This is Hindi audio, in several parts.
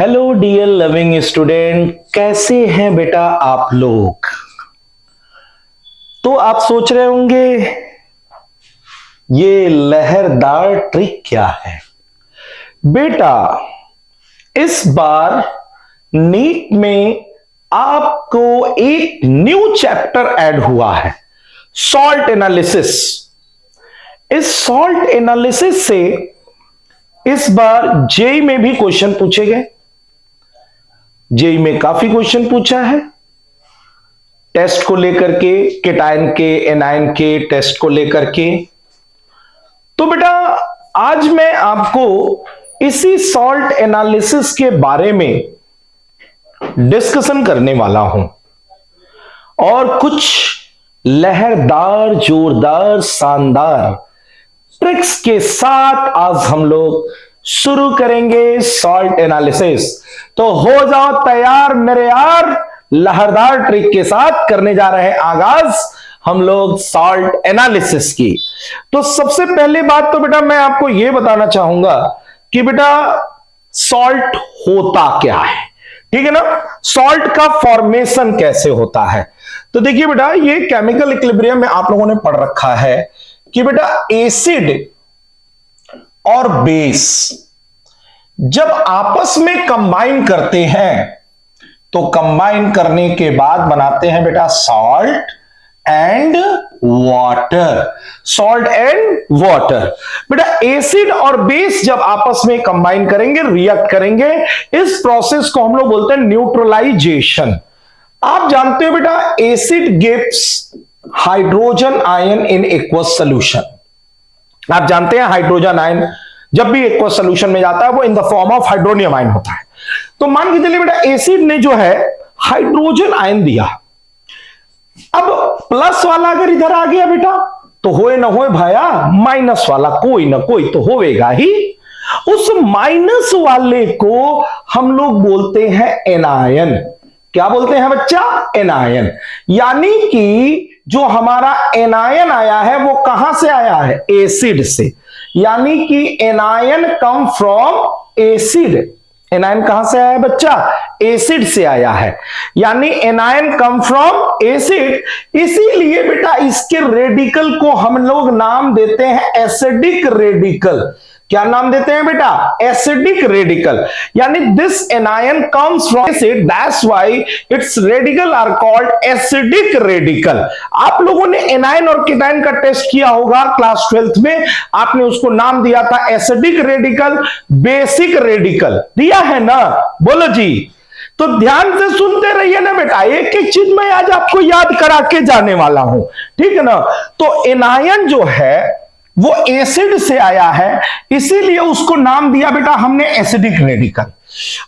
हेलो डियर लविंग स्टूडेंट, कैसे हैं बेटा आप लोग। तो आप सोच रहे होंगे ये लहरदार ट्रिक क्या है। बेटा इस बार नीट में आपको एक न्यू चैप्टर ऐड हुआ है, सॉल्ट एनालिसिस। इस सॉल्ट एनालिसिस से इस बार जेई में भी क्वेश्चन पूछे गए। जेई में काफी क्वेश्चन पूछा है टेस्ट को लेकर के, केटायन के, एनायन के टेस्ट को लेकर के। तो बेटा आज मैं आपको इसी सॉल्ट एनालिसिस के बारे में डिस्कशन करने वाला हूं और कुछ लहरदार, जोरदार, शानदार ट्रिक्स के साथ आज हम लोग शुरू करेंगे सॉल्ट एनालिसिस। तो हो जाओ तैयार मेरे यार, लहरदार ट्रिक के साथ करने जा रहे हैं आगाज हम लोग सॉल्ट एनालिसिस की। तो सबसे पहले बात तो बेटा मैं आपको यह बताना चाहूंगा कि बेटा सॉल्ट होता क्या है, ठीक है ना। सॉल्ट का फॉर्मेशन कैसे होता है। तो देखिए बेटा ये केमिकल इक्विलिब्रियम में आप लोगों ने पढ़ रखा है कि बेटा एसिड और बेस जब आपस में कंबाइन करते हैं तो कंबाइन करने के बाद बनाते हैं बेटा salt and water. Salt and water बेटा एसिड और बेस जब आपस में कंबाइन करेंगे, रिएक्ट करेंगे, इस प्रोसेस को हम लोग बोलते हैं न्यूट्रलाइजेशन। आप जानते हो बेटा acid gives hydrogen ion in aqueous solution. आप जानते हैं हाइड्रोजन आयन जब भी एक्वस सॉल्यूशन में जाता है वो in the form of hydronium ion होता है। तो मान के चलिए बेटा एसिड ने जो है हाइड्रोजन आयन दिया, अब प्लस वाला अगर इधर आ गया बेटा तो होए ना होए भाया माइनस वाला कोई ना कोई तो होएगा ही। उस माइनस वाले को हम लोग बोलते हैं एनायन। क्या बोलते हैं बच्चा? एनायन। यानी कि जो हमारा एनायन आया है वो कहां से आया है? एसिड से। यानी कि anion come from acid. Anion कहां से आया है बच्चा? एसिड से आया है। यानी एनायन कम फ्रॉम एसिड। इसीलिए बेटा इसके रेडिकल को हम लोग नाम देते हैं एसिडिक रेडिकल। क्या नाम देते हैं बेटा? Acidic radical. यानी this anion comes from acid, that's why it's radical are called acidic radical. आप लोगों ने एनायन और केटायन का टेस्ट किया होगा क्लास 12th में, आपने उसको नाम दिया था एसिडिक रेडिकल, बेसिक रेडिकल दिया है ना, बोलो जी। तो ध्यान से सुनते रहिए ना बेटा, एक एक चीज मैं आज आपको याद करा के जाने वाला हूं, ठीक है ना। तो एनायन जो है वो एसिड से आया है, इसीलिए उसको नाम दिया बेटा हमने एसिडिक रेडिकल।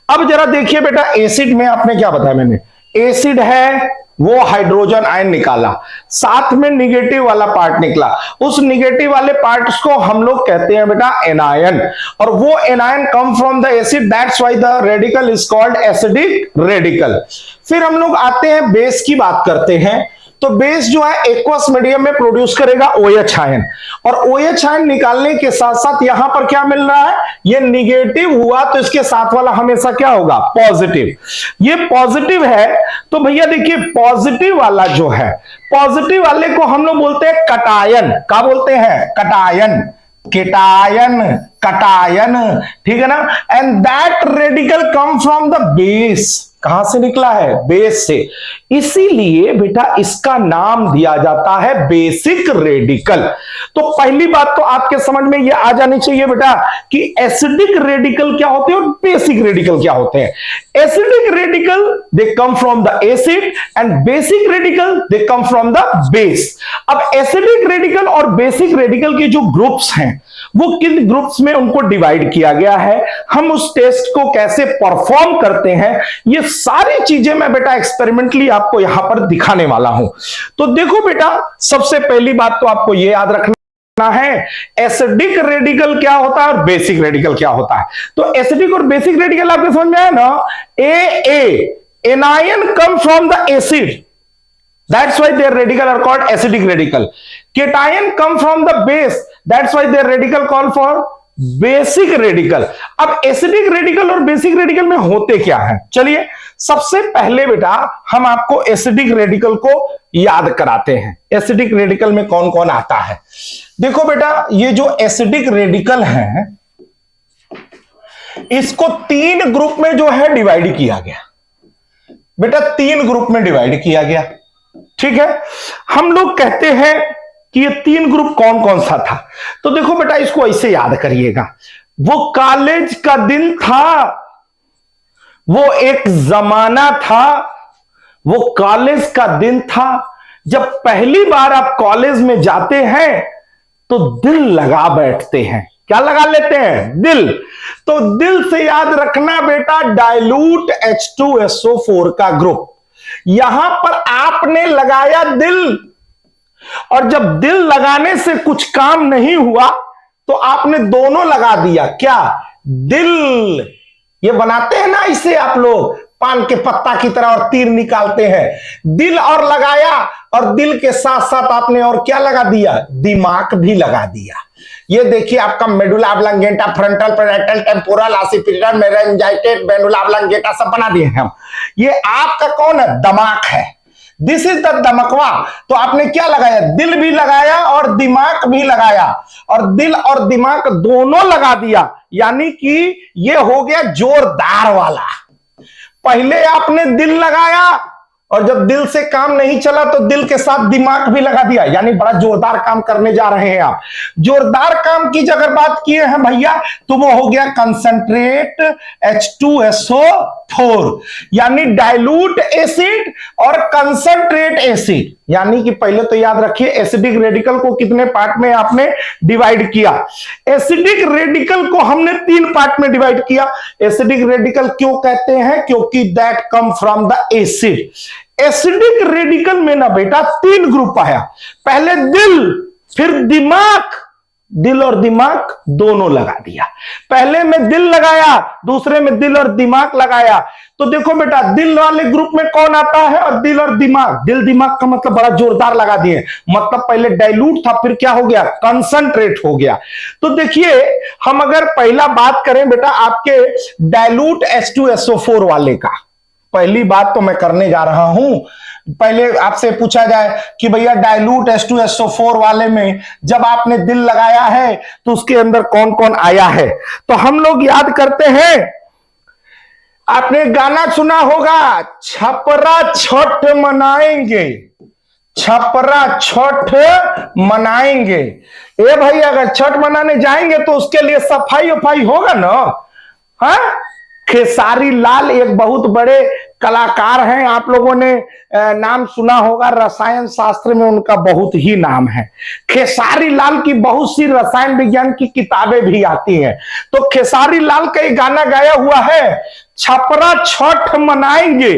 अब जरा देखिए बेटा एसिड में आपने क्या बताया, मैंने एसिड है वो हाइड्रोजन आयन निकाला, साथ में निगेटिव वाला पार्ट निकला, उस निगेटिव वाले पार्ट्स को हम लोग कहते हैं बेटा एनायन, और वो anion come from the acid, that's why the radical is called acidic radical. फिर हम लोग आते हैं बेस की बात करते हैं। तो बेस जो है एक्वस मीडियम में प्रोड्यूस करेगा OH आयन, और OH आयन निकालने के साथ साथ यहां पर क्या मिल रहा है? ये निगेटिव हुआ तो इसके साथ वाला हमेशा क्या होगा? पॉजिटिव। ये पॉजिटिव है तो भैया देखिए पॉजिटिव वाला जो है, पॉजिटिव वाले को हम लोग बोलते हैं कटायन। क्या बोलते हैं? कटायन, केटायन, कटायन, ठीक है ना। And that radical come from the base. कहां से निकला है? बेस से। इसीलिए बेटा इसका नाम दिया जाता है बेसिक रेडिकल। तो पहली बात तो आपके समझ में यह आ जानी चाहिए बेटा कि एसिडिक रेडिकल क्या होते हैं और बेसिक रेडिकल क्या होते हैं। Acidic radical they come from the acid and basic radical they come from the base. अब एसिडिक रेडिकल और बेसिक रेडिकल के जो ग्रुप्स हैं वो किन ग्रुप्स में उनको डिवाइड किया गया है, हम उस टेस्ट को कैसे परफॉर्म करते हैं, ये सारी चीजें मैं बेटा एक्सपेरिमेंटली आपको यहां पर दिखाने वाला हूं। तो देखो बेटा सबसे पहली बात तो आपको यह याद रखना है एसिडिक रेडिकल क्या होता है और बेसिक रेडिकल क्या होता है। तो एसिडिक और बेसिक रेडिकल आपको समझ में आया ना। Anion come from the acid, that's why their radical are called acidic radical. Cation come from the base, that's why their radical call for basic radical. अब एसिडिक रेडिकल और बेसिक रेडिकल में होते क्या है, चलिए सबसे पहले बेटा हम आपको एसिडिक रेडिकल को याद कराते हैं। एसिडिक रेडिकल में कौन कौन आता है, देखो बेटा ये जो एसिडिक रेडिकल है इसको 3 ग्रुप में जो है डिवाइड किया गया बेटा, 3 ग्रुप में डिवाइड किया गया, ठीक है। हम लोग कहते हैं कि ये 3 ग्रुप कौन कौन सा था, तो देखो बेटा इसको ऐसे याद करिएगा। वो कॉलेज का दिन था, वो एक जमाना था, वो कॉलेज का दिन था। जब पहली बार आप कॉलेज में जाते हैं तो दिल लगा बैठते हैं, क्या लगा लेते हैं, दिल। तो दिल से याद रखना बेटा डाइल्यूट H2SO4 का ग्रुप, यहां पर आपने लगाया दिल, और जब दिल लगाने से कुछ काम नहीं हुआ तो आपने दोनों लगा दिया, क्या, दिल। ये बनाते हैं ना इसे आप लोग पान के पत्ता की तरह और तीर निकालते हैं, दिल और लगाया, और दिल के साथ साथ आपने और क्या लगा दिया, दिमाग भी लगा दिया। ये देखिए आपका medulla oblongata, frontal, parietal, temporal, occipital, meningitis, medulla oblongata सब बना दिए हम। ये आपका कौन है, दिमाग है। दिस इज द दमकवा। तो आपने क्या लगाया, दिल भी लगाया और दिमाग भी लगाया, और दिल और दिमाग दोनों लगा दिया, यानी कि ये हो गया जोरदार वाला। पहले आपने दिल लगाया और जब दिल से काम नहीं चला तो दिल के साथ दिमाग भी लगा दिया, यानी बड़ा जोरदार काम करने जा रहे हैं आप। जोरदार काम की अगर बात किए हैं भैया तो वो हो गया कंसंट्रेट H2SO4, यानी डाइल्यूट एसिड और कंसंट्रेट एसिड। यानी कि पहले तो याद रखिए एसिडिक रेडिकल को कितने पार्ट में आपने डिवाइड किया, एसिडिक रेडिकल को हमने 3 पार्ट में डिवाइड किया। एसिडिक रेडिकल क्यों कहते हैं, क्योंकि that come from the acid. Acidic radical में ना बेटा 3 ग्रुप आया, पहले दिल फिर दिमाग, दिल और दिमाग दोनों लगा दिया। पहले में दिल लगाया, दूसरे में दिल और दिमाग लगाया। तो देखो बेटा दिल वाले ग्रुप में कौन आता है, और दिल और दिमाग, दिल दिमाग का मतलब बड़ा जोरदार लगा दिए, मतलब पहले डाइल्यूट था फिर क्या हो गया, कंसंट्रेट हो गया। तो देखिए हम अगर पहला बात करें बेटा आपके डाइल्यूट H2SO4 वाले का, पहली बात तो मैं करने जा रहा हूं। पहले आपसे पूछा जाए कि भैया डाइल्यूट H2SO4 वाले में जब आपने दिल लगाया है तो उसके अंदर कौन कौन आया है, तो हम लोग याद करते हैं। आपने गाना सुना होगा, छपरा छठ मनाएंगे, छपरा छठ मनाएंगे। ए भाई अगर छठ मनाने जाएंगे तो उसके लिए सफाई वफाई होगा ना। हाँ, खेसारी लाल एक बहुत बड़े कलाकार हैं, आप लोगों ने नाम सुना होगा, रसायन शास्त्र में उनका बहुत ही नाम है। खेसारी लाल की बहुत सी रसायन विज्ञान की किताबें भी आती हैं। तो खेसारी लाल का एक गाना गाया हुआ है, छपरा छठ मनाएंगे,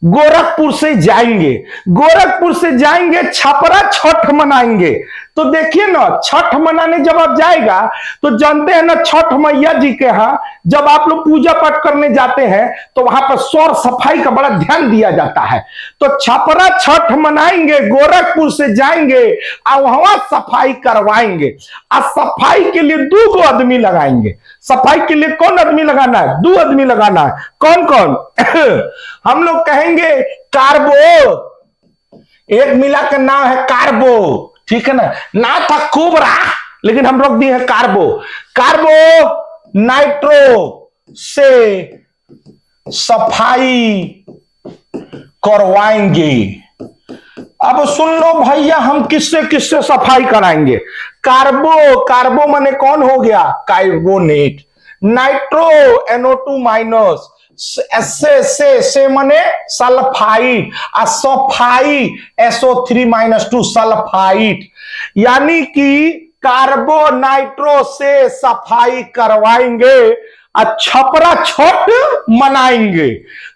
गोरखपुर से जाएंगे, गोरखपुर से जाएंगे, छपरा छठ मनाएंगे। तो देखिए ना, छठ मनाने जब आप जाएगा तो जानते हैं ना, छठ मैया जी के यहाँ जब आप लोग पूजा पाठ करने जाते हैं तो वहां पर सौर सफाई का बड़ा ध्यान दिया जाता है। तो छपरा छठ मनाएंगे, गोरखपुर से जाएंगे और वहां सफाई करवाएंगे, और सफाई के लिए 2 आदमी लगाएंगे। सफाई के लिए कौन आदमी लगाना है, 2 आदमी लगाना है। कौन कौन हम लोग कहेंगे कार्बो, एक मिला का नाम है कार्बो, ठीक है ना था कोबरा लेकिन हम लोग दिए हैं कार्बो। कार्बो नाइट्रो से सफाई करवाएंगे। अब सुन लो भैया हम किससे किससे सफाई कराएंगे। कार्बो, कार्बो माने कौन हो गया, कार्बोनेट। नाइट्रो NO2 माइनस, से माने सल्फाइड, और सफाई SO3-2 सल्फाइड, यानी कि कार्बो नाइट्रो से सफाई करवाएंगे और छपरा छठ मनाएंगे।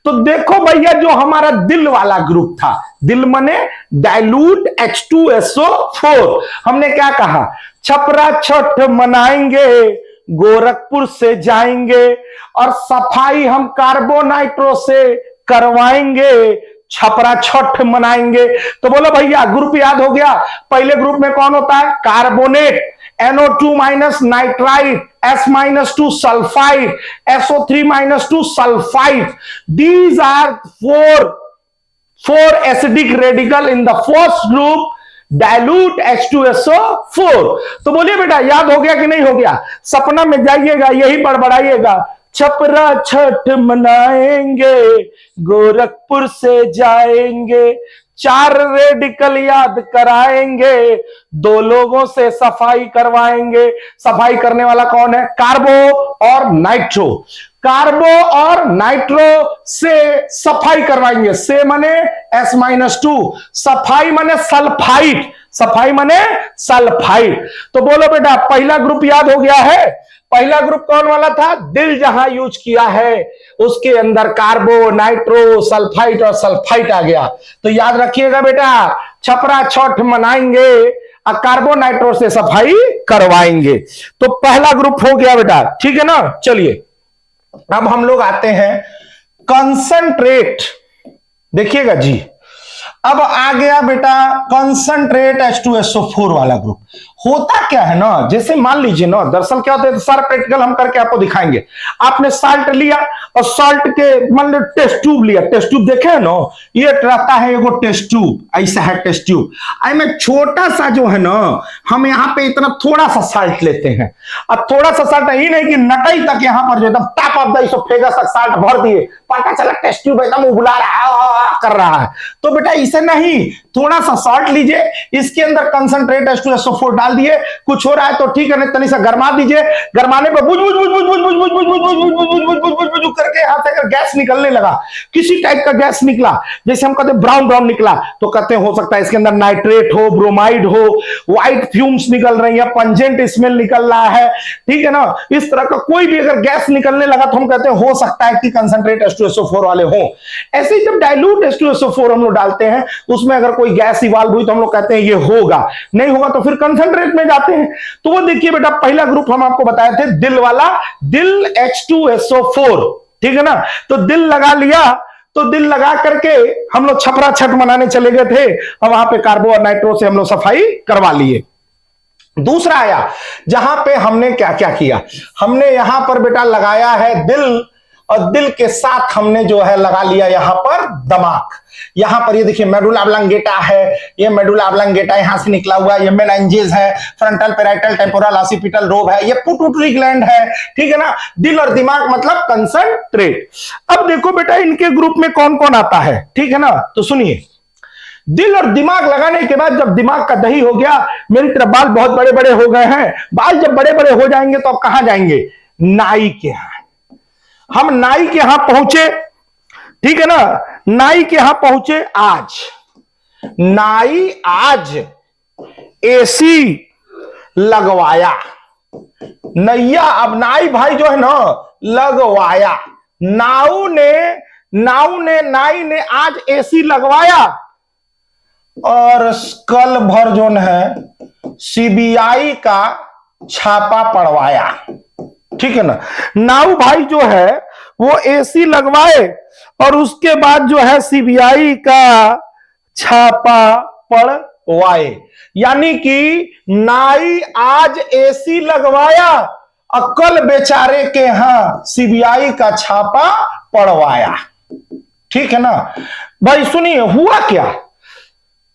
तो देखो भैया जो हमारा दिल वाला ग्रुप था, दिल माने डाइल्यूट H2SO4, हमने क्या कहा, छपरा छठ मनाएंगे, गोरखपुर से जाएंगे, और सफाई हम कार्बोनाइट्रो से करवाएंगे, छपरा छठ मनाएंगे। तो बोलो भैया ग्रुप याद हो गया। पहले ग्रुप में कौन होता है, carbonate NO2 minus nitrite, S-2 sulfide, SO3-2 sulfide. These are four acidic radical in the first group. Dilute H2SO4। तो बोलिए बेटा, याद हो गया कि नहीं हो गया? सपना में जाइएगा, यही बड़बड़ाइएगा, छपरा छठ मनाएंगे, गोरखपुर से जाएंगे, 4 रेडिकल याद कराएंगे, 2 लोगों से सफाई करवाएंगे। सफाई करने वाला कौन है? कार्बो और नाइट्रो। कार्बो और नाइट्रो से सफाई करवाएंगे। से मने S-2, सफाई मने सल्फाइड, सफाई मने सल्फाइड। तो बोलो बेटा, पहला ग्रुप याद हो गया है? पहला ग्रुप कौन वाला था? दिल जहां यूज किया है उसके अंदर कार्बो, नाइट्रो, सल्फाइड और सल्फाइड आ गया। तो याद रखिएगा बेटा, छपरा छठ मनाएंगे और कार्बो नाइट्रो से सफाई करवाएंगे। तो पहला ग्रुप हो गया बेटा, ठीक है ना। चलिए अब हम लोग आते हैं कंसंट्रेट। देखिएगा जी, अब आ गया बेटा कंसंट्रेट H2SO4 वाला ग्रुप। होता क्या है ना, जैसे मान लीजिए ना, दरअसल क्या होता है, सारा प्रैक्टिकल हम करके आपको दिखाएंगे। आपने साल्ट लिया और साल्ट के मान लो टेस्ट ट्यूब लिया। टेस्ट ट्यूब देखे है ना, ये रहता है एगो टेस्ट ट्यूब, ऐसा है टेस्ट ट्यूब। आई में छोटा सा जो है ना, हम यहाँ पे इतना थोड़ा सा साल्ट लेते हैं। अब थोड़ा सा साल्ट ही नहीं कि नटई तक यहाँ पर जो एकदम टॉप ऑफ द इसोफेगस तक साल्ट भर दिए, पता चला टेस्ट ट्यूब एकदम उबला रहा है, कर रहा है। तो बेटा इसे नहीं, थोड़ा सा साल्ट लीजिए, इसके अंदर कंसंट्रेट H2SO4 डाल दिए। कुछ हो रहा है तो ठीक है, तनी सा गरमा दीजिए। गरमाने पर बुझ बुझ बुझ बुझ बुझ बुझ बुझ बुझ बुझ बुझ बुझ बुझ बुझ बुझ बुझ करके यहां से अगर गैस निकलने लगा, किसी टाइप का गैस निकला, जैसे हम कहते हैं ब्राउन ब्राउन निकला, तो कहते हैं हो सकता है इसके अंदर नाइट्रेट हो, ब्रोमाइड हो, व्हाइट फ्यूम्स निकल रही है, पंजेंट स्मेल निकल रहा है, ठीक है ना। इस तरह का कोई भी अगर गैस निकलने लगा तो हम कहते हैं हो सकता है कि कंसंट्रेट H2SO4 वाले हो। ऐसे ही जब डाइल्यूट H2SO4 हम लोग डालते हैं, उसमें अगर कोई गैस इवॉल्व हुई तो हम लोग कहते हैं ये होगा, नहीं होगा तो फिर कंसंट्रेट में जाते हैं। तो वो देखिए बेटा, पहला ग्रुप हम आपको बताए थे दिल वाला, दिल H2SO4, ठीक है ना। तो दिल लगा लिया, तो दिल लगा करके हम लोग छपरा छठ मनाने चले गए थे और वहां पे कार्बो और नाइट्रो से हम लोग सफाई करवा लिए। दूसरा आया जहां पे हमने क्या क्या किया, हमने यहां पर बेटा लगाया है दिल, और दिल के साथ हमने जो है लगा लिया यहां पर दिमाग। यहां पर ये देखिए मेडुला ऑब्लांगेटा है, ये मेडुला ऑब्लांगेटा यहां से निकला हुआ है, ये मेनिंजेस है, frontal parietal temporal occipital lobe है, ये पिट्यूटरी ग्लैंड है, ठीक है ना। दिल और दिमाग मतलब कंसंट्रेट। अब देखो बेटा इनके ग्रुप में कौन कौन आता है, ठीक है ना। तो सुनिए, दिल और दिमाग लगाने के बाद जब दिमाग का दही हो गया, मेरी तरफ बाल बहुत बड़े बड़े हो गए हैं, बाल जब बड़े बड़े हो जाएंगे तो अब कहां जाएंगे? नाई के यहां। हम नाई के यहां पहुंचे, ठीक है ना, नाई के यहां पहुंचे आज। नाई आज एसी लगवाया, नैया, अब नाई भाई जो है ना लगवाया, नाई ने आज एसी लगवाया, और कल भर जो है सीबीआई का छापा पड़वाया, ठीक है ना। नाऊ भाई जो है वो एसी लगवाए और उसके बाद जो है सीबीआई का छापा पड़वाए, यानी कि नाई आज एसी लगवाया और कल बेचारे के यहां सीबीआई का छापा पड़वाया, ठीक है ना। भाई सुनिए हुआ क्या,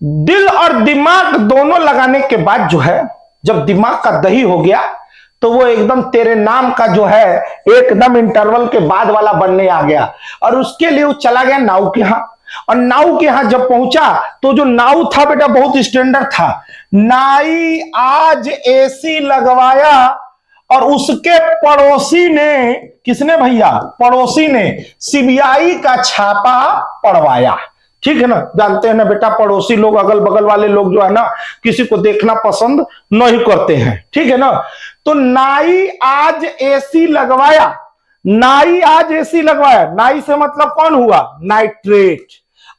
दिल और दिमाग दोनों लगाने के बाद जो है, जब दिमाग का दही हो गया तो वो एकदम तेरे नाम का जो है एकदम इंटरवल के बाद वाला बनने आ गया, और उसके लिए वो चला गया नाऊ के यहां। और नाऊ के यहां जब पहुंचा तो जो नाऊ था बेटा बहुत स्टैंडर्ड था। नाई आज एसी लगवाया और उसके पड़ोसी ने, किसने भैया? पड़ोसी ने सीबीआई का छापा पड़वाया, ठीक है ना। जानते हैं ना बेटा, पड़ोसी लोग, अगल बगल वाले लोग जो है ना, किसी को देखना पसंद नहीं करते हैं, ठीक है ना। तो नाई आज एसी लगवाया, नाई आज एसी लगवाया, नाई से मतलब कौन हुआ? नाइट्रेट।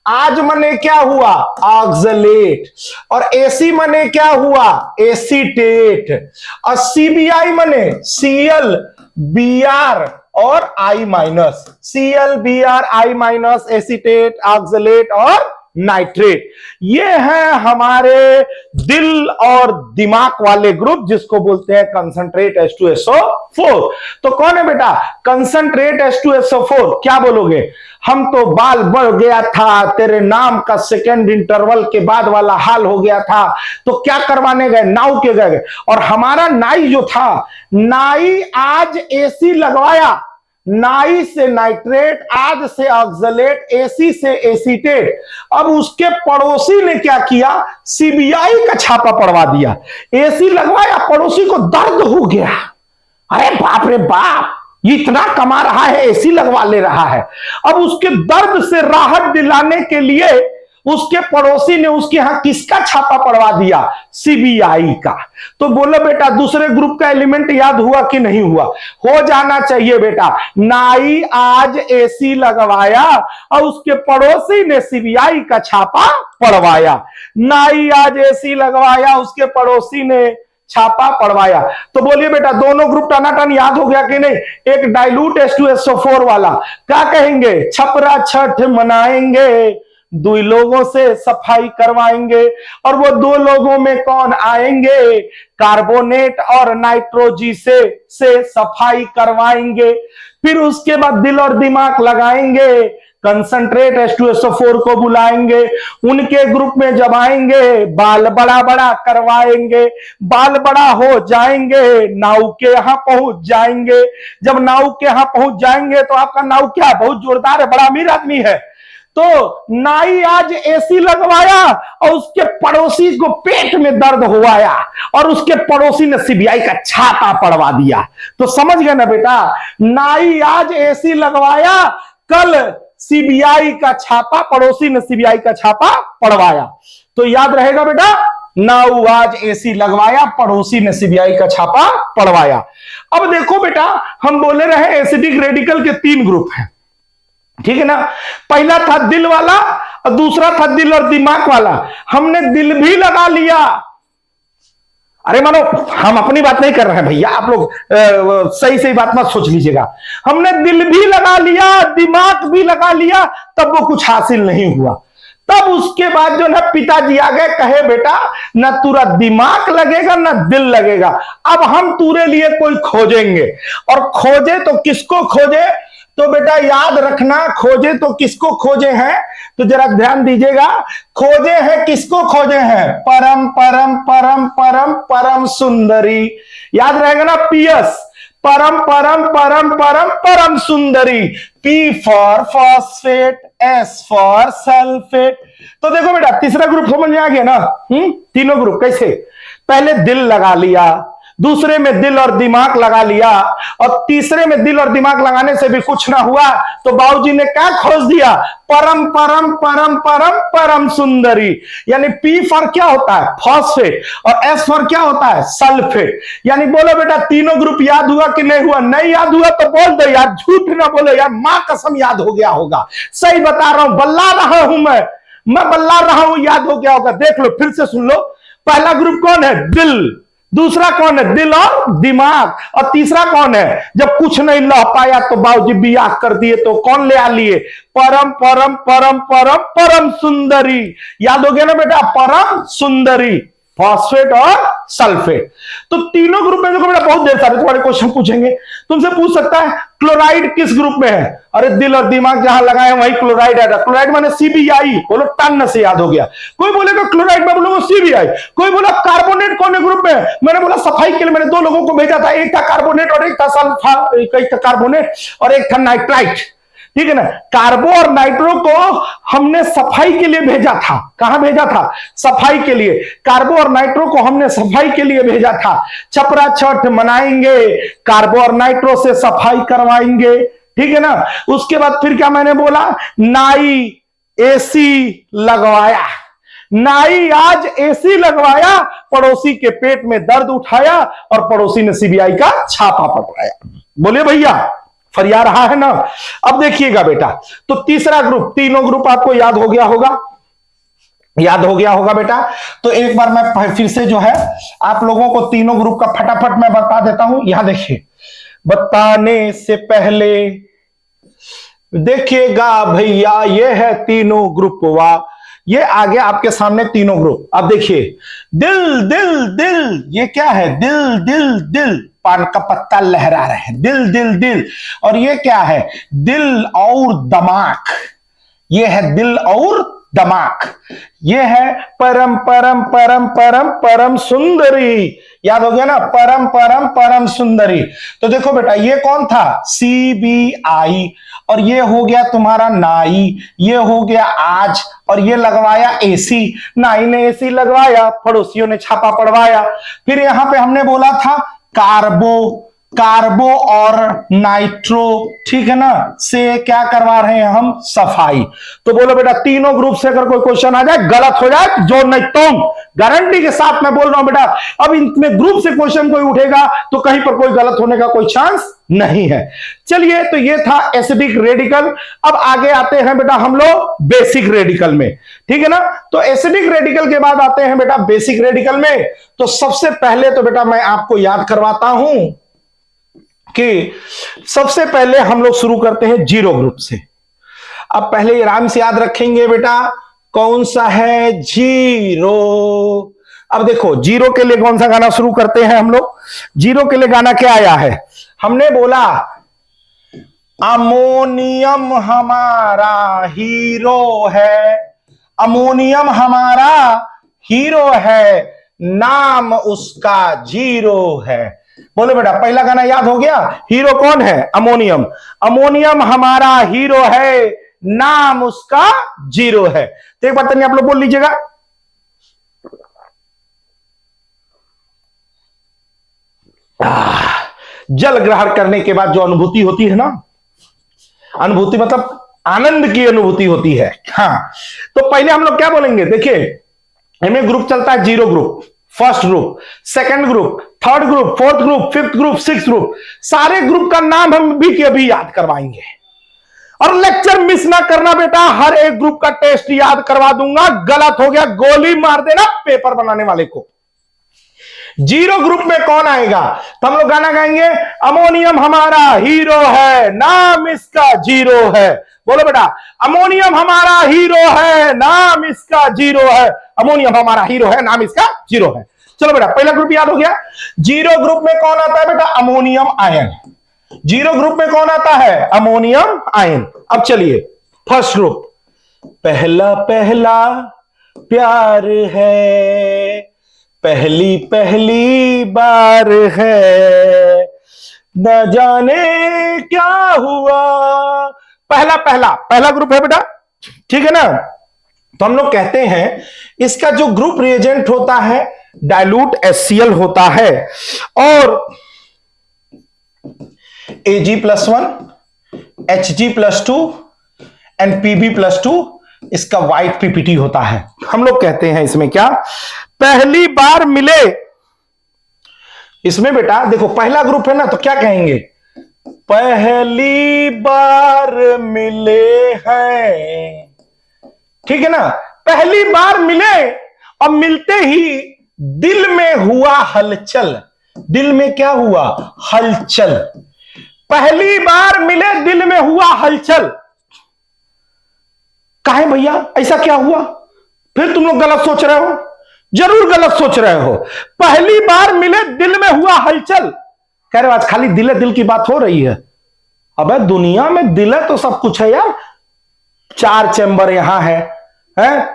आज मने क्या हुआ? ऑक्सलेट। और एसी मने क्या हुआ? एसीटेट। और सीबीआई मने सीएल बीआर और I minus, ClBr I minus, acetate, oxalate और नाइट्रेट। ये है हमारे दिल और दिमाग वाले ग्रुप, जिसको बोलते हैं कंसंट्रेट H2SO4। तो कौन है बेटा कंसंट्रेट H2SO4? क्या बोलोगे? हम तो बाल बढ़ गया था, तेरे नाम का सेकेंड इंटरवल के बाद वाला हाल हो गया था, तो क्या करवाने गए? नाउ के गए। और हमारा नाई जो था, नाई आज एसी लगवाया, नाई से नाइट्रेट, आज से ऑक्सलेट, एसी से एसीटेट। अब उसके पड़ोसी ने क्या किया? सीबीआई का छापा पड़वा दिया। एसी लगवाया, पड़ोसी को दर्द हो गया, अरे बाप रे बाप, ये इतना कमा रहा है, एसी लगवा ले रहा है। अब उसके दर्द से राहत दिलाने के लिए उसके पड़ोसी ने उसके यहां किसका छापा पड़वा दिया? सीबीआई का। तो बोलो बेटा दूसरे ग्रुप का एलिमेंट याद हुआ कि नहीं हुआ? हो जाना चाहिए बेटा। नाई आज एसी लगवाया और उसके पड़ोसी ने सीबीआई का छापा पड़वाया। नाई आज एसी लगवाया, उसके पड़ोसी ने छापा पड़वाया। तो बोलिए बेटा दोनों ग्रुप टनाटन याद हो गया कि नहीं? एक डाइल्यूट H2SO4 वाला क्या कहेंगे? छपरा छठ मनाएंगे, 2 लोगों से सफाई करवाएंगे। और वो 2 लोगों में कौन आएंगे? कार्बोनेट और नाइट्रोजी से सफाई करवाएंगे। फिर उसके बाद दिल और दिमाग लगाएंगे, कंसंट्रेट H2SO4 को बुलाएंगे, उनके ग्रुप में जब आएंगे बाल बड़ा बड़ा करवाएंगे, बाल बड़ा हो जाएंगे, नाव के यहां पहुंच जाएंगे। जब नाव के यहां पहुंच जाएंगे तो आपका नाव क्या है? बहुत जोरदार है, बड़ा अमीर आदमी है। तो नाई आज एसी लगवाया और उसके पड़ोसी को पेट में दर्द हुआया और उसके पड़ोसी ने सीबीआई का छापा पड़वा दिया। तो समझ गए ना बेटा, नाई आज एसी लगवाया, कल सीबीआई का छापा, पड़ोसी ने सीबीआई का छापा पड़वाया। तो याद रहेगा बेटा, नाउ आज एसी लगवाया, पड़ोसी ने सीबीआई का छापा पड़वाया। अब देखो बेटा, हम बोले रहे एसिडिक रेडिकल के 3 ग्रुप हैं, ठीक है ना? पहला था दिल वाला और दूसरा था दिल और दिमाग वाला। हमने दिल भी लगा लिया। अरे मानो हम अपनी बात नहीं कर रहे हैं भैया, आप लोग सही सही बात मत सोच लीजिएगा। हमने दिल भी लगा लिया, दिमाग भी लगा लिया, तब वो कुछ हासिल नहीं हुआ। तब उसके बाद जो ना पिताजी आ गए, कहे बेटा ना तुरा दिमाग लगेगा ना दिल लगेगा, अब हम तुरे लिए कोई खोजेंगे। और खोजे तो किसको खोजे? तो बेटा याद रखना, खोजे तो किसको खोजे हैं? तो जरा ध्यान दीजिएगा, खोजे हैं किसको खोजे हैं? परम परम परम परम परम सुंदरी। याद रहेगा ना, पीएस, परम परम परम परम परम सुंदरी। P for phosphate, S for sulphate. तो देखो बेटा तीसरा ग्रुप समझ में आ गया ना? तीनों ग्रुप कैसे? पहले दिल लगा लिया, दूसरे में दिल और दिमाग लगा लिया, और तीसरे में दिल और दिमाग लगाने से भी कुछ ना हुआ तो बाबूजी ने क्या खोज दिया? परम परम परम परम परम सुंदरी। यानी पी फॉर क्या होता है? फॉस्फेट, और एस फॉर क्या होता है? सल्फेट। यानी बोलो बेटा तीनों ग्रुप याद हुआ कि नहीं हुआ? नहीं याद हुआ तो बोल दो यार, झूठ ना बोलो यार, मां कसम याद हो गया होगा। सही बता रहा हूं, बल्ला रहा हूं मैं बल्ला रहा हूं, याद हो गया होगा। देख लो, फिर से सुन लो। पहला ग्रुप कौन है? दिल। दूसरा कौन है? दिल और दिमाग। और तीसरा कौन है? जब कुछ नहीं ला पाया तो बाबूजी बियाह कर दिए, तो कौन ले आ लिए? परम परम परम परम परम सुंदरी। याद हो गया ना बेटा? परम सुंदरी, फॉस्फेट और सल्फेट। तो तीनों ग्रुप में देखो बेटा, बहुत देर सारे तुम्हारे क्वेश्चन पूछेंगे। तुमसे पूछ सकता है क्लोराइड किस ग्रुप में है? अरे दिल और दिमाग जहां लगाए वही क्लोराइड है। क्लोराइड माने सीबीआई। बोलो टन से याद हो गया। कोई बोलेगा क्लोराइड, में बोलो सीबीआई। कोई बोला कार्बोनेट कौन है ग्रुप में? मैंने बोला सफाई के लिए मैंने 2 लोगों को भेजा था, एक था कार्बोनेट और एक था सल्फा, एक था कार्बोनेट और एक था नाइट्राइट, ठीक है ना? कार्बो और नाइट्रो को हमने सफाई के लिए भेजा था। कहां भेजा था? सफाई के लिए। कार्बो और नाइट्रो को हमने सफाई के लिए भेजा था। छपरा छठ मनाएंगे, कार्बो और नाइट्रो से सफाई करवाएंगे, ठीक है ना? उसके बाद फिर क्या मैंने बोला? नाई एसी लगवाया। नाई आज एसी लगवाया, पड़ोसी के पेट में दर्द उठाया और पड़ोसी ने सीबीआई का छापा पड़वाया। बोले भैया फरिया रहा है ना? अब देखिएगा बेटा, तो तीसरा ग्रुप, तीनों ग्रुप आपको याद हो गया होगा, याद हो गया होगा बेटा। तो एक बार मैं फिर से जो है आप लोगों को तीनों ग्रुप का फटाफट मैं बता देता हूं। यहां देखिए, बताने से पहले देखिएगा भैया, ये है तीनों ग्रुप वा, ये आ गया आपके सामने तीनों ग्रुप। अब देखिए, दिल दिल दिल, ये क्या है? दिल दिल दिल, पान का पत्ता लहरा रहे हैं, दिल दिल दिल। और ये क्या है? दिल और दमाक, ये है दिल और दमाक। ये है परम परम परम परम परम सुंदरी, याद हो गया ना? परम परम परम सुंदरी। तो देखो बेटा, ये कौन था? CBI। और ये हो गया तुम्हारा नाई, ये हो गया आज, और ये लगवाया AC। नाई ने AC लगवाया, पड़ोसियों ने छापा पड़वाया। फिर यहां पे हमने बोला था कार्बो, कार्बो और नाइट्रो, ठीक है ना, से क्या करवा रहे हैं हम? सफाई। तो बोलो बेटा, तीनों ग्रुप से अगर कोई क्वेश्चन आ जाए, गलत हो जाए, जो नहीं तुम, गारंटी के साथ मैं बोल रहा हूं बेटा, अब इनमें ग्रुप से क्वेश्चन कोई उठेगा तो कहीं पर कोई गलत होने का कोई चांस नहीं है। चलिए, तो ये था एसिडिक रेडिकल। अब आगे आते हैं बेटा हम लोग बेसिक रेडिकल में, ठीक है ना। तो एसिडिक रेडिकल के बाद आते हैं बेटा बेसिक रेडिकल में। तो सबसे पहले तो बेटा मैं आपको याद करवाता हूं कि सबसे पहले हम लोग शुरू करते हैं जीरो ग्रुप से। अब पहले आराम से याद रखेंगे बेटा, कौन सा है? जीरो। अब देखो, जीरो के लिए कौन सा गाना शुरू करते हैं हम लोग? जीरो के लिए गाना क्या आया है? हमने बोला अमोनियम हमारा हीरो है, अमोनियम हमारा हीरो है, नाम उसका जीरो है। बोलो बेटा, पहला गाना याद हो गया? हीरो कौन है? अमोनियम। अमोनियम हमारा हीरो है, नाम उसका जीरो है। तो एक बार तनी आप लोग बोल लीजिएगा। जल ग्रहण करने के बाद जो अनुभूति होती है ना, अनुभूति मतलब आनंद की अनुभूति होती है। हाँ, तो पहले हम लोग क्या बोलेंगे? देखिए, इनमें ग्रुप चलता है zero group, first group, second group, third group, fourth group, fifth group, six group. सारे ग्रुप का नाम हम भी के अभी याद करवाएंगे। और लेक्चर मिस ना करना बेटा, हर एक ग्रुप का टेस्ट याद करवा दूंगा। गलत हो गया गोली मार देना पेपर बनाने वाले को। जीरो ग्रुप में कौन आएगा? तो हम लोग गाना गाएंगे, अमोनियम हमारा हीरो है, नाम इसका जीरो है। बोलो बेटा, अमोनियम हमारा हीरो है, नाम इसका जीरो है। अमोनियम हमारा हीरो है, नाम इसका जीरो है। चलो बेटा, पहला ग्रुप याद हो गया। जीरो ग्रुप में कौन आता है बेटा? Ammonium ion. जीरो ग्रुप में कौन आता है? Ammonium ion. अब चलिए, फर्स्ट ग्रुप, पहला पहला प्यार है, पहली पहली बार है, न जाने क्या हुआ। पहला पहला, पहला ग्रुप है बेटा, ठीक है ना। तो हम लोग कहते हैं इसका जो ग्रुप रिएजेंट होता है डाइल्यूट HCl होता है, और Ag+1, Hg+2 एंड Pb+2 इसका व्हाइट PPT होता है। हम लोग कहते हैं इसमें क्या? पहली बार मिले। इसमें बेटा देखो, पहला ग्रुप है ना, तो क्या कहेंगे? पहली बार मिले हैं, ठीक है ना। पहली बार मिले और मिलते ही दिल में हुआ हलचल। दिल में क्या हुआ? हलचल। पहली बार मिले, दिल में हुआ हलचल। काहे भैया, ऐसा क्या हुआ? फिर तुम लोग गलत सोच रहे हो, जरूर गलत सोच रहे हो। पहली बार मिले, दिल में हुआ हलचल। कह रहे हो आज खाली दिल की बात हो रही है। अबे दुनिया में दिल है तो सब कुछ है यार। 4 चैम्बर यहां है,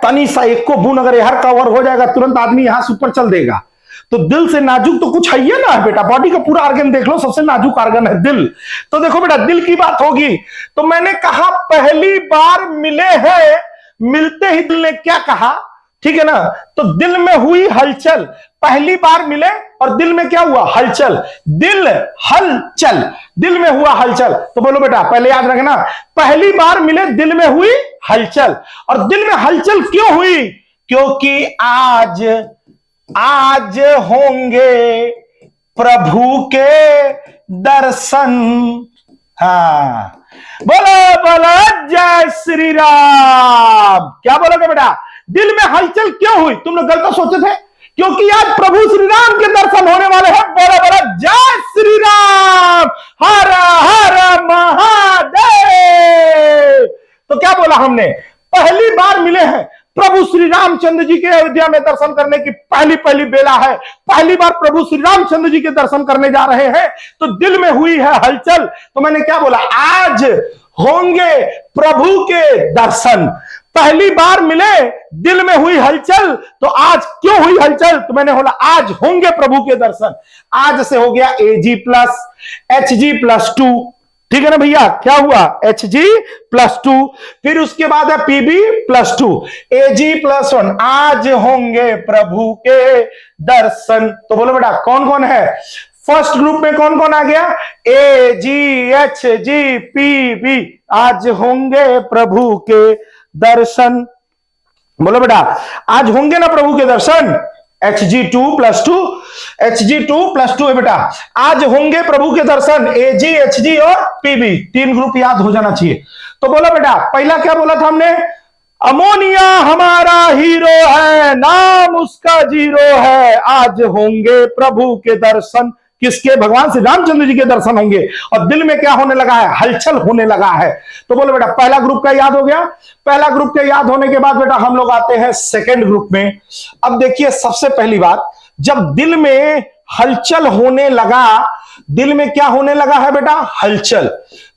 तनी सा एक को बूंद अगर यहां कवर हो जाएगा, तुरंत आदमी यहां से ऊपर चल देगा। तो दिल से नाजुक तो कुछ है ही ना बेटा। बॉडी का पूरा ऑर्गन देख लो, सबसे नाजुक ऑर्गन है दिल। तो देखो बेटा, दिल की बात होगी। तो मैंने कहा पहली बार मिले हैं, मिलते ही दिल ने क्या कहा? ठीक है ना। तो दिल में हुई हलचल। पहली बार मिले और दिल में क्या हुआ? हलचल। दिल हलचल, दिल में हुआ हलचल। तो बोलो बेटा, पहले याद रखना, पहली बार मिले, दिल में हुई हलचल। और दिल में हलचल क्यों हुई? क्योंकि आज होंगे प्रभु के दर्शन। हाँ, बोलो बोलो जय श्री राम। क्या बोलोगे बेटा? दिल में हलचल क्यों हुई? तुम लोग गलत सोचे थे, क्योंकि आज प्रभु श्री राम के दर्शन होने वाले हैं। बोलो बोलो जय श्री राम, हर हर महादेव। तो क्या बोला हमने? पहली बार मिले हैं, प्रभु श्री रामचंद्र जी के अयोध्या में दर्शन करने की पहली पहली बेला है, पहली बार प्रभु श्री रामचंद्र जी के दर्शन करने जा रहे हैं, तो दिल में हुई है हलचल। तो मैंने क्या बोला, आज होंगे प्रभु के दर्शन। पहली बार मिले, दिल में हुई हलचल, तो आज क्यों हुई हलचल, तो मैंने बोला आज होंगे प्रभु के दर्शन। आज से हो गया AG प्लस HG प्लस 2, ठीक है ना भैया, क्या हुआ HG प्लस 2, फिर उसके बाद है PB प्लस 2, AG प्लस 1। आज होंगे प्रभु के दर्शन। तो बोलो बेटा कौन कौन है, फर्स्ट ग्रुप में कौन कौन आ गया, AG HG PB। आज होंगे प्रभु के दर्शन। बोलो बेटा आज होंगे ना प्रभु के दर्शन। HG2 प्लस 2, HG2 प्लस 2 है बेटा, आज होंगे प्रभु के दर्शन। AG HG और PB, तीन ग्रुप याद हो जाना चाहिए। तो बोला बेटा पहला क्या बोला था हमने, अमोनिया हमारा हीरो है, नाम उसका जीरो है। आज होंगे प्रभु के दर्शन, किसके, भगवान श्री रामचंद्र जी के दर्शन होंगे। और दिल में क्या होने लगा है, हलचल होने लगा है। तो बोलो बेटा पहला ग्रुप का याद हो गया। पहला ग्रुप के याद होने के बाद बेटा हम लोग आते हैं सेकंड ग्रुप में। अब देखिए सबसे पहली बात, जब दिल में हलचल होने लगा, दिल में क्या होने लगा है बेटा, हलचल।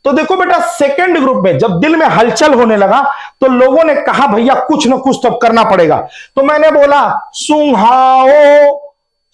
तो देखो बेटा सेकंड ग्रुप में जब दिल में हलचल होने लगा तो लोगों ने कहा भैया कुछ ना कुछ तो करना पड़ेगा। तो मैंने बोला सूंघाओ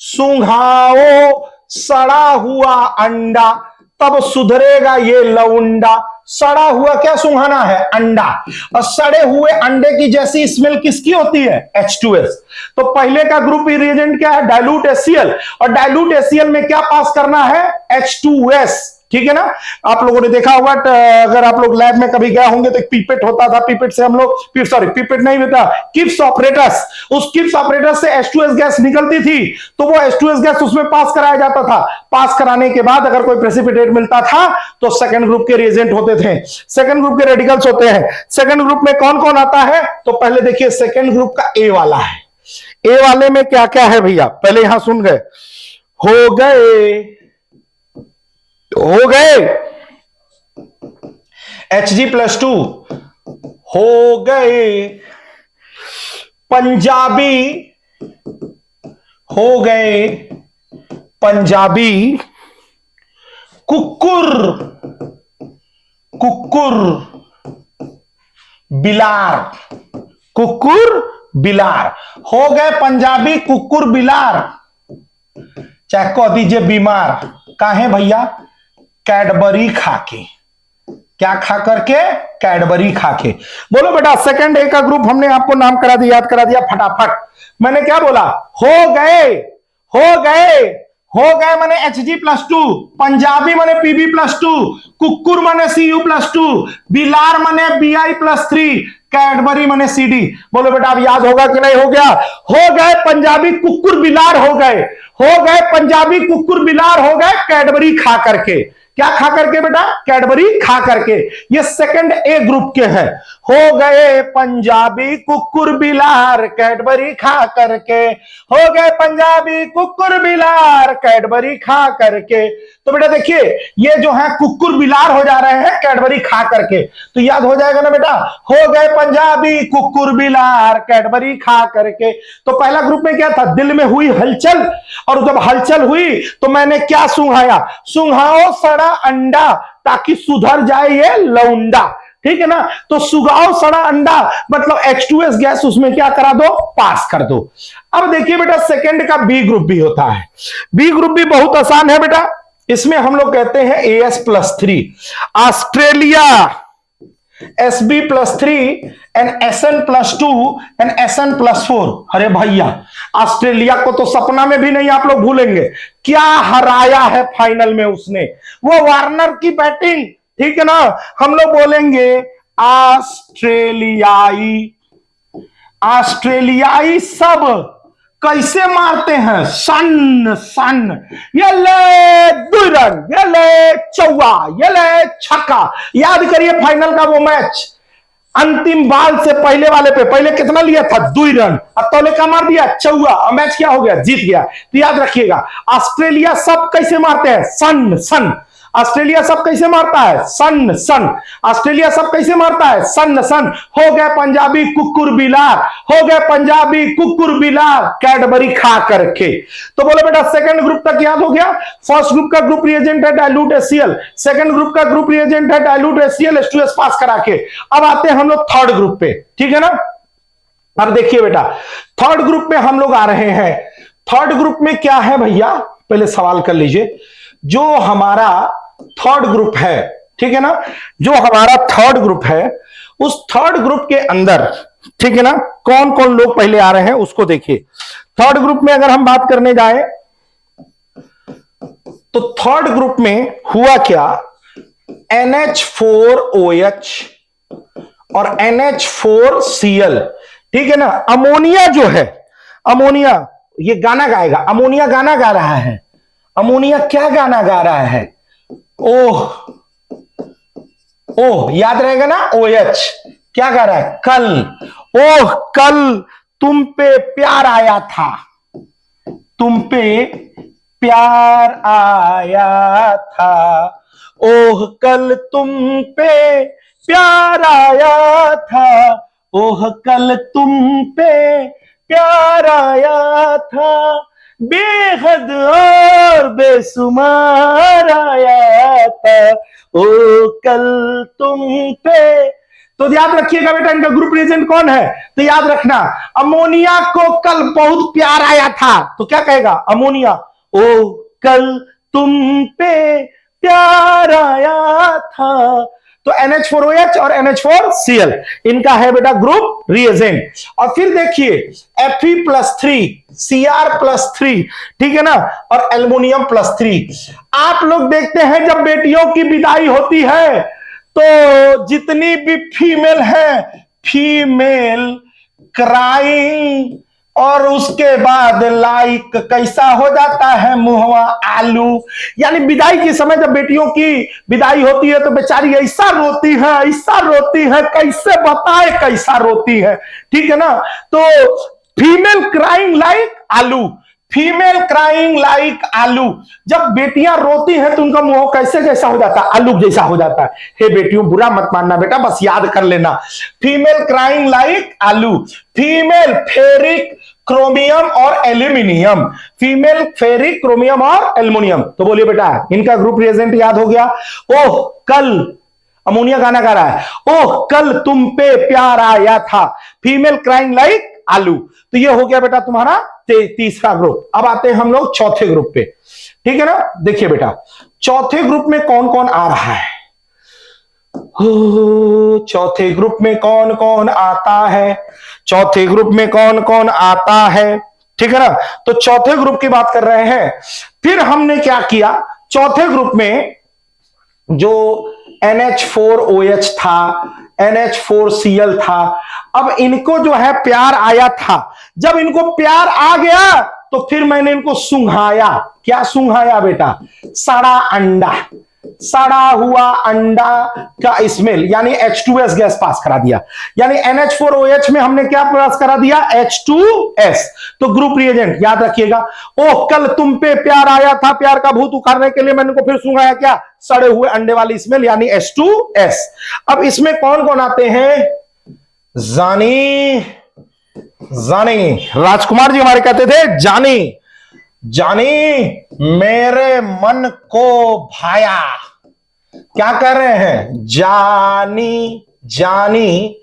सूंघाओ सड़ा हुआ अंडा, तब सुधरेगा ये लौंडा। सड़ा हुआ क्या सूंघाना है, अंडा। और सड़े हुए अंडे की जैसी स्मेल किसकी होती है, H2S। तो पहले का ग्रुप रिएजेंट क्या है, डाइल्यूट HCl, और डाइल्यूट HCl में क्या पास करना है, H2S, ठीक है ना। आप लोगों ने देखा होगा, अगर आप लोग लैब में कभी गए होंगे तो एक पीपेट होता था, पीपेट से हम लोग पीपेट नहीं होता, किप्स ऑपरेटस, उस किप्स ऑपरेटस से H2S गैस निकलती थी, तो वो H2S गैस उसमें पास कराया जाता था। पास कराने के बाद अगर कोई प्रेसिपिटेट मिलता था तो सेकंड ग्रुप के रिएजेंट होते थे, सेकंड ग्रुप के रेडिकल्स होते हैं। सेकंड ग्रुप में कौन कौन आता है, तो पहले देखिए सेकंड ग्रुप का A वाला है। ए वाले में क्या क्या है भैया, पहले यहां सुन गए, हो गए HG प्लस 2, हो गए पंजाबी, हो गए पंजाबी, कुकुर कुकुर बिलार, कुकुर बिलार, हो गए पंजाबी कुकुर बिलार। चाहे कह दीजिए बीमार, काहे भैया, कैडबरी खाके, क्या खा करके, कैडबरी खाके। बोलो बेटा सेकंड ए का ग्रुप हमने आपको नाम करा दिया, याद करा दिया फटाफट। मैंने क्या बोला, हो गए माने HG प्लस 2, पंजाबी माने PB प्लस 2, कुकुर माने CU प्लस 2, बिलार माने BI प्लस 3, कैडबरी माने CD। बोलो बेटा अब याद होगा कि नहीं हो गया, हो गए पंजाबी कुकुर बिलार, हो गए पंजाबी कुकुर बिलार, हो गए कैडबरी खा करके। क्या खा करके बेटा, कैडबरी खा करके। ये सेकंड ए ग्रुप के हैं, हो गए पंजाबी कुकुर बिलार, कैडबरी खा करके, हो गए पंजाबी कुकुर बिलार, कैडबरी खा करके। तो बेटा देखिए ये जो है कुकुर बिलार हो जा रहे हैं कैडबरी खा करके, तो याद हो जाएगा ना बेटा, हो गए पंजाबी कुकुर बिलार, कैडबरी खा करके। तो पहला ग्रुप में क्या था, दिल में हुई हलचल, और जब हलचल हुई तो मैंने क्या सूंघाया, सूंघाओ सड़ा अंडा ताकि सुधर जाए ये लौंडा, ठीक है ना। तो सुगाओ सड़ा अंडा मतलब H2S गैस उसमें क्या करा दो, पास कर दो। अब देखिए बेटा सेकंड का B ग्रुप भी होता है। B ग्रुप भी बहुत आसान है बेटा, इसमें हम लोग कहते हैं AS plus 3, Australia SB plus 3 and SN plus 2 and SN plus 4। अरे भैया ऑस्ट्रेलिया को तो सपना में भी नहीं आप लोग भूलेंगे, क्या हराया है फाइनल में उसने, वो वार्नर की बैटिंग, ठीक है ना। हम लोग बोलेंगे ऑस्ट्रेलियाई सब कैसे मारते हैं, सन ये ले 2 रन, ये ले चौवा, ये ले छक्का। याद करिए फाइनल का वो मैच, अंतिम बाल से पहले वाले पे पहले कितना लिया था, 2 रन, अब तौले का मार दिया चौवा, और मैच क्या हो गया, जीत गया। तो याद रखिएगा ऑस्ट्रेलिया सब कैसे मारते हैं, सन। ऑस्ट्रेलिया सब कैसे मारता है? सन सन। ऑस्ट्रेलिया सब कैसे मारता है? सन सन। हो गए पंजाबी कुकुर बिलार, हो गए पंजाबी कुकुर बिलार कैडबरी खा करके। तो बोलो बेटा सेकंड ग्रुप तक याद हो गया। फर्स्ट ग्रुप का ग्रुप रिएजेंट है डाइल्यूट HCl, सेकंड ग्रुप का ग्रुप रिएजेंट है डाइल्यूट HCl H2S पास करा के। अब आते हैं हम लोग थर्ड ग्रुप पे, ठीक है ना। अब देखिए बेटा थर्ड ग्रुप में हम लोग आ रहे हैं। थर्ड ग्रुप में क्या है भैया, पहले सवाल कर लीजिए। जो हमारा थर्ड ग्रुप है, ठीक है ना, जो हमारा थर्ड ग्रुप है, उस थर्ड ग्रुप के अंदर, ठीक है ना, कौन कौन लोग पहले आ रहे हैं उसको देखिए। थर्ड ग्रुप में अगर हम बात करने जाए तो थर्ड ग्रुप में हुआ क्या, NH4OH और NH4Cl, ठीक है ना। अमोनिया जो है, अमोनिया ये गाना गाएगा, अमोनिया गाना गा रहा है। अमोनिया क्या गाना गा रहा है? ओह ओह, याद रहेगा ना। OH क्या गा रहा है? कल, ओह कल तुम पे प्यार आया था, तुम पे प्यार आया था, ओह कल तुम पे प्यार आया था, ओह कल तुम पे प्यार आया था, बेहद और बेसुमार आया था, ओ कल तुम पे। तो याद रखिएगा बेटा इनका ग्रुप रिएजेंट कौन है, तो याद रखना अमोनिया को कल बहुत प्यार आया था, तो क्या कहेगा अमोनिया, ओ कल तुम पे प्यार आया था। तो NH4OH और NH4Cl इनका है बेटा ग्रुप रिएजेंट। और फिर देखिए Fe+3 Cr+3, ठीक है ना, और एल्युमिनियम+3। आप लोग देखते हैं जब बेटियों की विदाई होती है तो जितनी भी फीमेल है, फीमेल क्राइंग, और उसके बाद लाइक कैसा हो जाता है मुहवा आलू। यानी विदाई के समय जब बेटियों की विदाई होती है तो बेचारी ऐसा रोती है, ऐसा रोती है, कैसे बताए कैसा रोती है, ठीक है ना। तो फीमेल क्राइंग लाइक आलू, फीमेल क्राइंग लाइक आलू। जब बेटियां रोती हैं तो उनका मुंह कैसे जैसा हो जाता है? आलू जैसा हो जाता है। हे बेटियों बुरा मत मानना बेटा, बस याद कर लेना। फीमेल क्राइंग लाइक आलू, फीमेल फेरिक क्रोमियम और एल्यूमिनियम, फीमेल फेरिक क्रोमियम और एल्युमिनियम। तो बोलिए बेटा इनका ग्रुप रिएजेंट याद हो गया। ओह कल, अमोनिया गाना गा रहा है, ओह कल तुम पे प्यार आया था, फीमेल क्राइंग लाइक आलू। तो ये हो गया बेटा तुम्हारा तीसरा ग्रुप। अब आते हैं हम लोग चौथे ग्रुप पे, ठीक है ना। देखिए बेटा चौथे ग्रुप में कौन कौन आ रहा है, चौथे ग्रुप में कौन कौन आता है, चौथे ग्रुप में कौन कौन आता है, ठीक है ना। तो चौथे ग्रुप की बात कर रहे हैं। फिर हमने क्या किया, चौथे ग्रुप में जो NH4OH था, NH4Cl था, अब इनको जो है प्यार आया था। जब इनको प्यार आ गया तो फिर मैंने इनको सूंघाया। क्या सूंघाया बेटा? सड़ा अंडा, सड़ा हुआ अंडा का स्मेल, यानी H2S गैस पास करा दिया। यानी NH4OH में हमने क्या पास करा दिया? H2S। तो ग्रुप रिएजेंट याद रखिएगा। ओह कल तुम पे प्यार आया था, प्यार का भूत उखाड़ने के लिए मैंने को फिर सूंघाया, क्या? सड़े हुए अंडे वाली स्मेल, यानी H2S। अब इसमें कौन कौन आते हैं? जानी, जानी, राजकुमार जी हमारे कहते थे जानी, जानी मेरे मन को भाया। क्या कर रहे हैं? जानी, जानी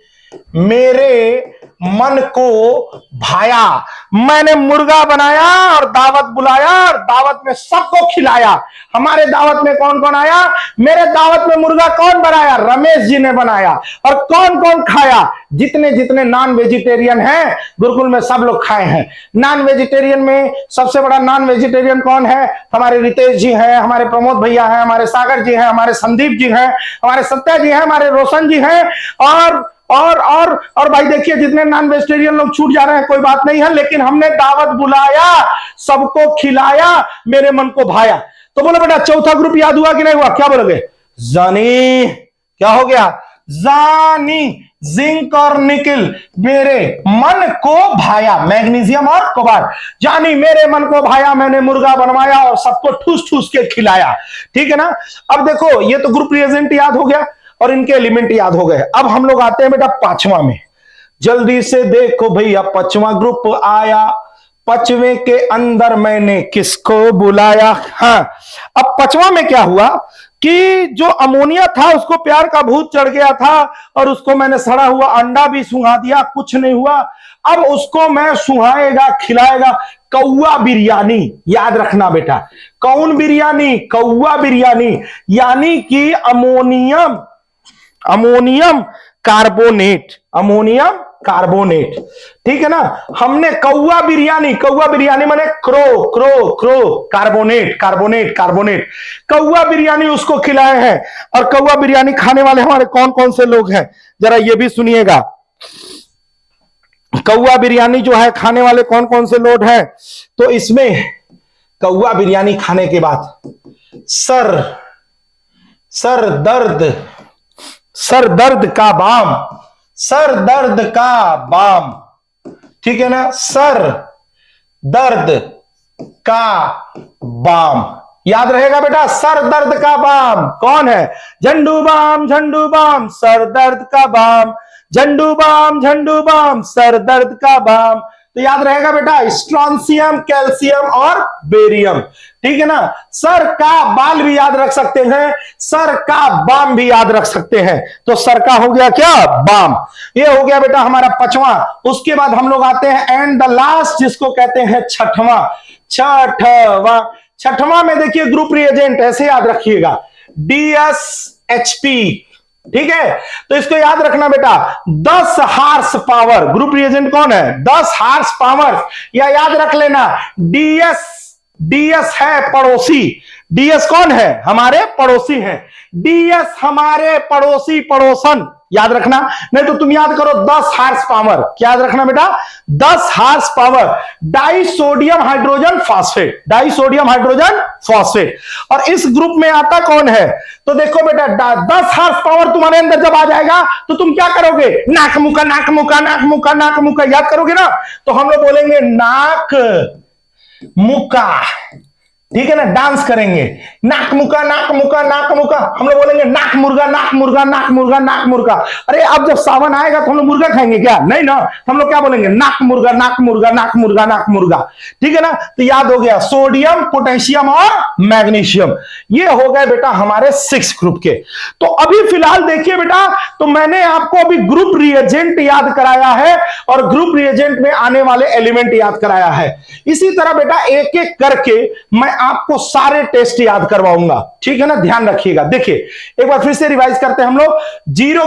मेरे मन को भाया, मैंने मुर्गा बनाया और दावत बुलाया और दावत में सबको खिलाया। हमारे दावत में कौन कौन आया? मेरे दावत में मुर्गा कौन बनाया? रमेश जी ने बनाया। और कौन कौन खाया? जितने जितने नॉन वेजिटेरियन हैं गुरुकुल में सब लोग खाए हैं। नॉन वेजिटेरियन में सबसे बड़ा नॉन वेजिटेरियन कौन है? हमारे रितेश जी हैं, हमारे प्रमोद भैया हैं, हमारे सागर जी हैं, हमारे संदीप जी हैं, हमारे सत्या जी हैं, हमारे रोशन जी हैं। और भाई देखिए जितने नॉन वेजिटेरियन लोग छूट जा रहे हैं कोई बात नहीं है, लेकिन हमने दावत बुलाया, सबको खिलाया, मेरे मन को भाया। तो बोलो बेटा चौथा ग्रुप याद हुआ कि नहीं हुआ? क्या बोलोगे? जानी, क्या हो गया? जानी जिंक और निकिल मेरे मन को भाया, मैग्नीशियम और कोबाल्ट, यानी मेरे मन को भाया, मैंने मुर्गा बनवाया और सबको ठूस ठूस के खिलाया। ठीक है ना। अब देखो ये तो ग्रुप रिएजेंट याद हो गया और इनके एलिमेंट याद हो गए। अब हम लोग आते हैं बेटा पांचवा में। जल्दी से देखो भैया, पांचवा ग्रुप आया। पांचवे के अंदर मैंने किसको बुलाया? हाँ, अब पांचवा में क्या हुआ कि जो अमोनिया था उसको प्यार का भूत चढ़ गया था और उसको मैंने सड़ा हुआ अंडा भी सुंघा दिया, कुछ नहीं हुआ। अब उसको मैं सुहाएगा, खिलाएगा। कौआ बिरयानी, याद रखना बेटा। कौन बिरयानी? कौआ बिरयानी, यानी कि अमोनियम कार्बोनेट, अमोनियम कार्बोनेट। ठीक है ना। हमने कौआ बिरयानी माने क्रो कार्बोनेट। कौआ बिरयानी उसको खिलाए हैं। और कौआ बिरयानी खाने वाले हमारे कौन कौन से लोग हैं, जरा ये भी सुनिएगा। कौआ बिरयानी जो है खाने वाले कौन कौन से लोग हैं? तो इसमें कौआ बिरयानी खाने के बाद सर दर्द का बाम, ठीक है ना। सर दर्द का बाम याद रहेगा बेटा। सर दर्द का बाम कौन है? झंडू बाम, सर दर्द का बाम, झंडू बाम, सर दर्द का बाम। तो याद रहेगा बेटा, स्ट्रॉन्सियम, कैल्शियम और बेरियम। ठीक है ना। सर का बाल भी याद रख सकते हैं, सर का बाम भी याद रख सकते हैं। तो सर का हो गया क्या? बाम। ये हो गया बेटा हमारा पांचवा। उसके बाद हम लोग आते हैं एंड द लास्ट, जिसको कहते हैं छठवां में देखिए ग्रुप रिएजेंट ऐसे याद रखिएगा, DSHP। ठीक है। तो इसको याद रखना बेटा, 10 हार्स पावर। ग्रुप रिएजेंट कौन है? 10 हार्स पावर। या याद रख लेना, DS है पड़ोसी। DS कौन है? हमारे पड़ोसी हैं। DS हमारे पड़ोसी, पड़ोसन याद रखना। नहीं तो तुम याद करो 10 हार्स पावर। क्या याद रखना बेटा? 10 horse power disodium hydrogen phosphate. और इस ग्रुप में आता कौन है? तो देखो बेटा, 10 हार्स पावर तुम्हारे अंदर जब आ जाएगा तो तुम क्या करोगे? नाक मुका याद करोगे ना। तो हम लोग बोलेंगे नाक मुका। ठीक है ना। डांस करेंगे, नाक मुका। हम लोग बोलेंगे नाक मुर्गा। अरे अब जब सावन आएगा तो हम लोग मुर्गा खाएंगे क्या? नहीं ना। हम लोग क्या बोलेंगे? नाक मुर्गा। ठीक है ना। तो याद हो गया, सोडियम, पोटेशियम और मैग्नीशियम। ये हो गए बेटा हमारे 6 ग्रुप के। तो अभी फिलहाल देखिए बेटा, तो मैंने आपको अभी ग्रुप रिएजेंट याद कराया है और ग्रुप रिएजेंट में आने वाले एलिमेंट याद कराया है। इसी तरह बेटा एक एक करके मैं आपको सारे टेस्ट याद करवाऊंगा। ठीक है ना। ध्यान रखिएगा। देखिए एक बार फिर से रिवाइज करते हैं हम लोग। जीरो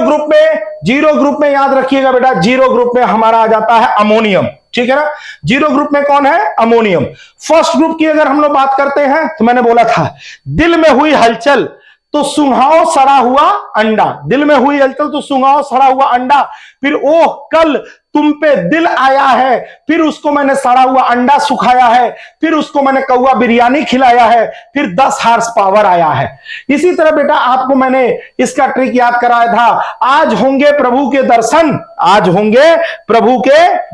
ग्रुप में याद रखिएगा बेटा, जीरो ग्रुप में हमारा आ जाता है अमोनियम। ठीक है ना। जीरो ग्रुप में कौन है? अमोनियम। फर्स्ट ग्रुप की अगर हम लोग बात करते हैं तो मैंने बोला था, दिल में हुई हलचल तो सुंघाओ सड़ा हुआ अंडा। दिल में हुई हलचल तो सुंघाओ सड़ा हुआ अंडा। फिर ओह कल तुम पे दिल आया है, फिर उसको मैंने सड़ा हुआ अंडा सुखाया है, फिर उसको मैंने कौआ बिरयानी खिलाया है, फिर 10 हार्स पावर आया है। इसी तरह बेटा आपको मैंने इसका ट्रिक याद कराया था, आज होंगे प्रभु के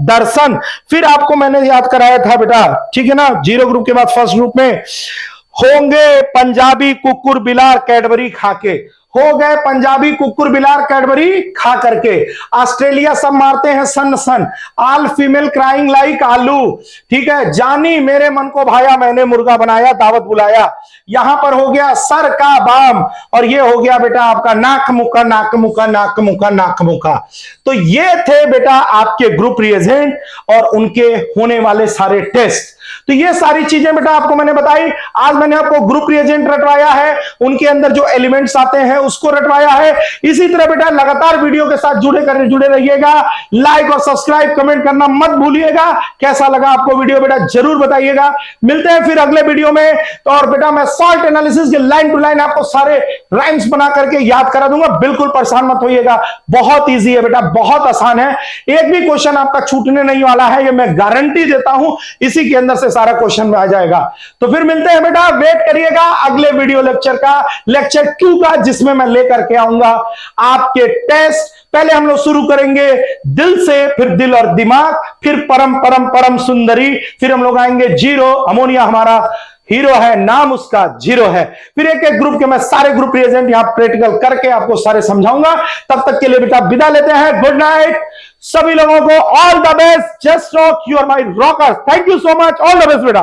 दर्शन। फिर आपको मैंने याद कराया था बेटा, ठीक है ना। जीरो ग्रुप के बाद फर्स्ट ग्रुप में होंगे पंजाबी कुकुर बिलार कैडबरी खाके। हो गए पंजाबी कुकुर बिलार कैडबरी खा करके। ऑस्ट्रेलिया सब मारते हैं सन। ऑल फीमेल क्राइंग लाइक आलू। ठीक है। जानी मेरे मन को भाया, मैंने मुर्गा बनाया, दावत बुलाया। यहां पर हो गया सर का बाम और ये हो गया बेटा आपका नाक मुका। तो ये थे बेटा आपके ग्रुप रिएजेंट और उनके होने वाले सारे टेस्ट। तो ये सारी चीजें बेटा आपको मैंने बताई। आज मैंने आपको ग्रुप रिएजेंट रटवाया है, उनके अंदर जो एलिमेंट्स आते हैं उसको रटवाया है। इसी तरह बेटा लगातार वीडियो के साथ जुड़े रहिएगा। लाइक और सब्सक्राइब कमेंट करना मत भूलिएगा। कैसा लगा आपको वीडियो बेटा जरूर बताइएगा। मिलते हैं फिर अगले वीडियो में। तो और बेटा मैं सॉल्ट एनालिसिस के लाइन टू लाइन आपको सारे राइम्स बना करके याद करा दूंगा। बिल्कुल परेशान मत होइएगा, बहुत ईजी है बेटा, बहुत आसान है। एक भी क्वेश्चन आपका छूटने नहीं वाला है, ये मैं गारंटी देता हूं। इसी के अंदर से सारा क्वेश्चन में आ जाएगा। तो फिर मिलते हैं बेटा, वेट करिएगा अगले वीडियो लेक्चर का, लेक्चर 2 का, जिसमें मैं लेकर के आऊंगा आपके टेस्ट। पहले हम लोग शुरू करेंगे दिल से, फिर दिल और दिमाग, फिर परम परम परम सुंदरी, फिर हम लोग आएंगे जीरो। अमोनिया हमारा हीरो है, नाम उसका जीरो है। फिर एक एक ग्रुप के मैं सारे ग्रुप रिएजेंट यहां प्रैक्टिकल करके आपको सारे समझाऊंगा। तब तक के लिए बेटा विदा लेते हैं, गुड नाइट सभी लोगों को, all the best, just rock, you are my rockers. Thank you so much, all the best बेटा।